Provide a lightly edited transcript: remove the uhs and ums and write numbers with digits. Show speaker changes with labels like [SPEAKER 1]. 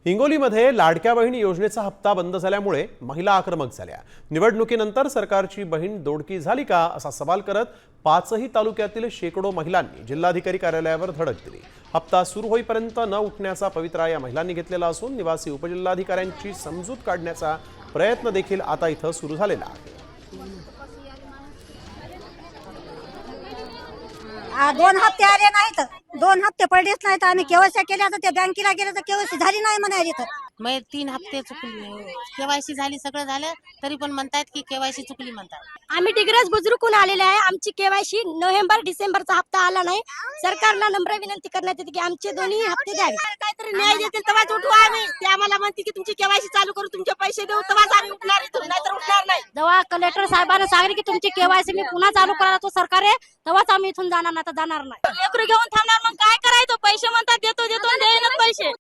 [SPEAKER 1] हिंगोलीमध्ये लाडक्या बहीण योजनेचा हप्ता बंद झाल्यामुळे महिला आक्रमक झाल्या। निवडणुकीनंतर सरकारची बहीण दोडकी झाली का असा सवाल करत पाचही तालुक्यातील शेकडो महिलांनी जिल्हाधिकारी कार्यालयावर धडक दिली। हप्ता सुरू होईपर्यंत न उठण्याचा पवित्रा या महिलांनी घेतलेला असून निवासी उपजिल्हाधिकाऱ्यांची समजूत काढण्याचा प्रयत्न देखील आता इथं सुरू झालेला आहे।
[SPEAKER 2] 2 हप्ते आले नाहीत, 2 हप्ते पडलेच नाहीत। आम्ही केवायसी केल्या तर ते बँकेला गेले तर केवायसी झाली नाही म्हणाली। तर
[SPEAKER 3] मग 3 हप्ते चुकली, केवायसी झाली, सगळं झालं तरी पण म्हणतात की केवायसी चुकली म्हणतात।
[SPEAKER 4] आम्ही डिग्रज बुजुर्गून आलेले आहे। आमची केवायसी नोव्हेंबर डिसेंबरचा हप्ता आला नाही। सरकारला नम्र विनंती करण्यात येते की आमचे दोन्ही हप्ते द्यावे।
[SPEAKER 3] काहीतरी न्याय देतील तेव्हाच उठू आम्ही। ते आम्हाला म्हणते की तुमची केवायसी चालू करू, तुमचे पैसे देऊ, तेव्हाच आम्ही उठणार, इथून नाहीतर उठणार नाही।
[SPEAKER 4] जेव्हा कलेक्टर साहेबांना सांगितले की तुमची केवायसी मी पुन्हा चालू करा तो सरकार आहे, तेव्हाच आम्ही इथून जाणार नाही तर जाणार नाही।
[SPEAKER 3] लेकरू घेऊन थांबणार, मग काय करायचं? पैसे म्हणतात देतो देतो, देईनच पैसे।